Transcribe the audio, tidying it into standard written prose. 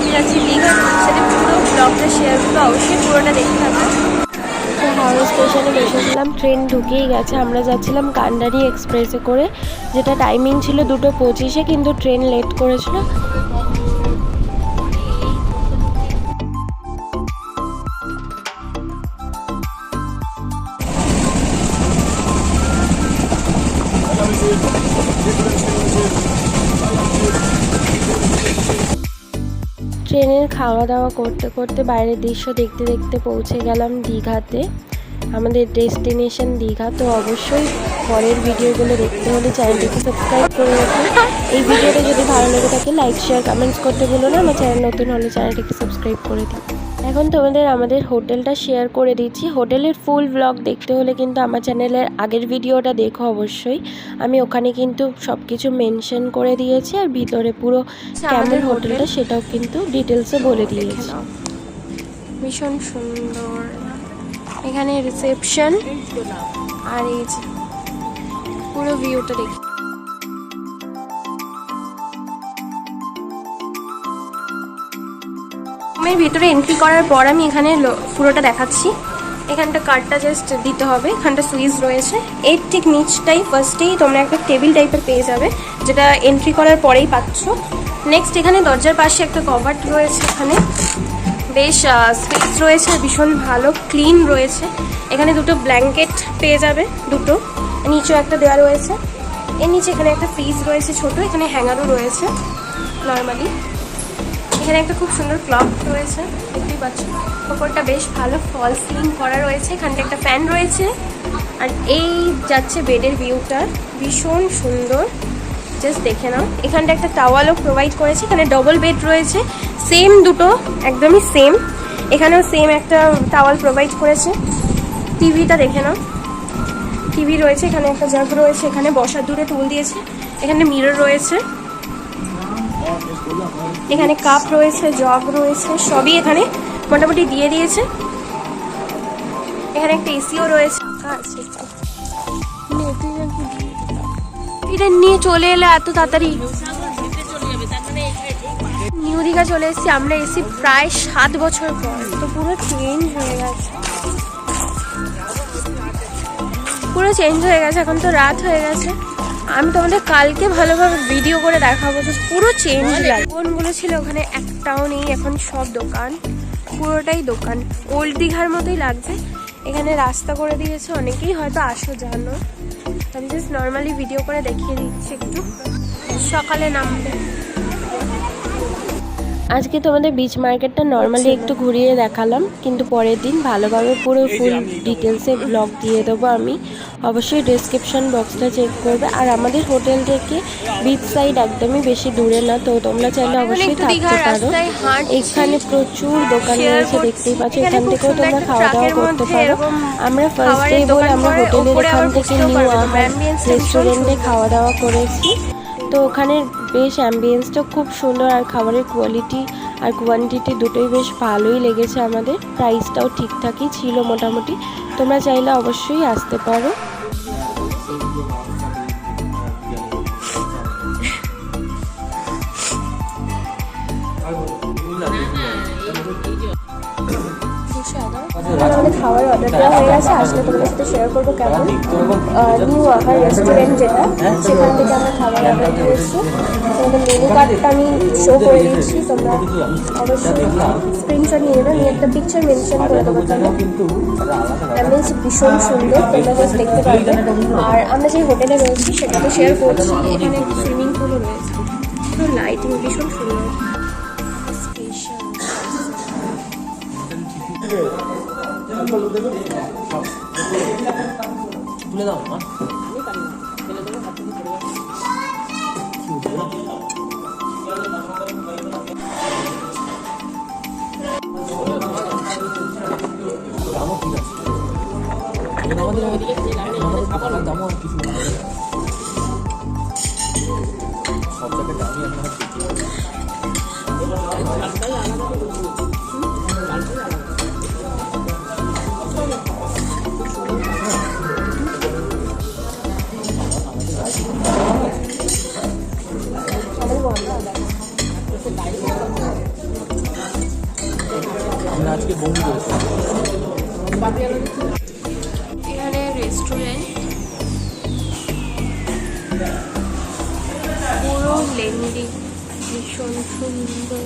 আমি যাচ্ছি দীঘা, সাথে পুরো ব্লগটা শেয়ার করবো, অবশ্যই পুরোটা দেখতে হবে। তো হাওড়া স্টেশনে বসেছিলাম, ট্রেন ঢুকেই গেছে। আমরা যাচ্ছিলাম কান্ডারি এক্সপ্রেসে করে, যেটা টাইমিং ছিল 2:25, কিন্তু ট্রেন লেট করেছিল। ট্রেনের খাওয়া দাওয়া করতে করতে বাইরের দৃশ্য দেখতে দেখতে পৌঁছে গেলাম দীঘাতে, আমাদের ডেস্টিনেশন দীঘা। তো অবশ্যই পরের ভিডিওগুলো দেখতে হলে চ্যানেলটিকে সাবস্ক্রাইব করে রাখুন। এই ভিডিওটা যদি ভালো লেগে থাকে লাইক শেয়ার কমেন্টস করতে ভুলো না। আমার চ্যানেল নতুন হলে চ্যানেলটিকে সাবস্ক্রাইব করে দিন। এখন তোমাদের আমাদের হোটেলটা শেয়ার করে দিচ্ছি। হোটেলের ফুল ব্লগ দেখতে হলে কিন্তু আমার চ্যানেলের আগের ভিডিওটা দেখো অবশ্যই। আমি ওখানে কিন্তু সব কিছু মেনশন করে দিয়েছি, আর ভিতরে পুরো কেমন হোটেলটা সেটাও কিন্তু ডিটেলসে বলে দিয়েছি। ভীষণ সুন্দর, এখানে রিসেপশন, আর এই যে পুরো ভিউটা দেখি। রুমের ভিতরে এন্ট্রি করার পর আমি এখানে পুরোটা দেখাচ্ছি। এখানটা কার্ডটা জাস্ট দিতে হবে, এখানটা সুইচ রয়েছে। এর ঠিক নিচটাই ফার্স্টেই তোমরা একটা টেবিল টাইপের পেয়ে যাবে, যেটা এন্ট্রি করার পরেই পাচ্ছ। নেক্সট এখানে দরজার পাশে একটা কভার রয়েছে, এখানে বেশ স্পেস রয়েছে, ভীষণ ভালো ক্লিন রয়েছে। এখানে দুটো ব্ল্যাঙ্কেট পেয়ে যাবে, দুটো, নিচেও একটা দেওয়া রয়েছে। এর নিচে এখানে একটা ফ্রিজ রয়েছে ছোট, এখানে হ্যাঙ্গারও রয়েছে নর্মালি। এখানে একটা খুব সুন্দর ক্লক রয়েছে, দেখতেই পাচ্ছ। ওপরটা বেশ ভালো ফল সিলিং করা রয়েছে, এখানটা একটা ফ্যান রয়েছে। আর এই যাচ্ছে বেডের ভিউটা, ভীষণ সুন্দর, জাস্ট দেখে নাও। এখানটা একটা টাওয়ালও প্রোভাইড করেছে, এখানে ডবল বেড রয়েছে, সেম দুটো, একদমই সেম। এখানেও সেম একটা টাওয়াল প্রোভাইড করেছে। টিভিটা দেখে নাও, টিভি রয়েছে, এখানে একটা জাগ রয়েছে, এখানে বসার দূরে টুল দিয়েছে, এখানে মিরর রয়েছে, এখানে কাপ রয়েছে, জগ রয়েছে, সবই এখানে মোটামুটি দিয়ে দিয়েছে। এখানে একটা এসিও রয়েছে। এটা নিয়ে চলে এলে এত তাড়াতাড়ি। নিউ দীঘা চলে এসেছি আমরা, এসি প্রায় 7 বছর পর, তো পুরো চেঞ্জ হয়ে গেছে, পুরো চেঞ্জ হয়ে গেছে। এখন তো রাত হয়ে গেছে, আমি তোমাদের কালকে ভালোভাবে ভিডিও করে দেখাবো যে পুরো চেঞ্জ লাগে। কোনগুলো ছিল ওখানে একটাও নেই, এখন সব দোকান, পুরোটাই দোকান। ওল্ড দীঘার মতোই লাগছে। এখানে রাস্তা করে দিয়েছে, অনেকেই হয়তো আসো জানো, আমি জাস্ট নর্মালি ভিডিও করে দেখিয়ে দিচ্ছি একটু। সকালে নামবে। আজকে তোমাদের বিচ মার্কেটটা নর্মালি একটু ঘুরিয়ে দেখালাম, কিন্তু পরের দিন ভালোভাবে পুরো ফুল ডিটেলসে ব্লগ দিয়ে দেবো আমি। অবশ্যই ডেসক্রিপশন বক্সটা চেক করবে। আর আমাদের হোটেল থেকে বিচ সাইড একদমই বেশি দূরে না, তো তোমরা চাইলে অবশ্যই থাকতে পারো। এখানে প্রচুর দোকান রয়েছে, দেখতেই পাচ্ছ। এখান থেকেও তোমরা খাওয়া দাওয়া করতে পারো। আমরা ফার্স্ট ডে বলে আমরা হোটেলের এখান থেকে নিউ আহার রেস্টুরেন্টে খাওয়া দাওয়া করেছি। তো ওখানের বেশ অ্যাম্বিয়েন্সটা খুব সুন্দর, আর খাবারের কোয়ালিটি আর কোয়ান্টিটি দুটোই বেশ ভালোই লেগেছে আমাদের। প্রাইসটাও ঠিকঠাকই ছিল মোটামুটি। তোমরা চাইলে অবশ্যই আসতে পারো। আমাদের খাওয়ার অর্ডার দেওয়া হয়ে গেছে, আসলে তোমাদের সাথে শেয়ার করবো কেমন। নিউ আহার রেস্টুরেন্ট যেটা, সেখান থেকে আমরা খাবার অর্ডার দিয়েছি। তোমাদের মেনু কার্ডটা আমি শো করে দিচ্ছি, তোমরা অবশ্যই স্ক্রিনশট নিয়ে নেবে। আমি একটা পিকচার মেনশন করে দেবো তাহলে। অ্যাম্বিয়েন্স ভীষণ সুন্দর, তোমরা জাস্ট দেখতে পারবে। আর আমরা যে হোটেলে রয়েছি সেটাকে শেয়ার করছি। এখানে সুইমিং পুলও রয়েছে, পুরো লাইটিং ভীষণ সুন্দর। তুলে দাও মা। আজকে বমি করেছে। এখানে রেস্টুরেন্ট, পুরো লেন্দি, ভীষণ সুন্দর।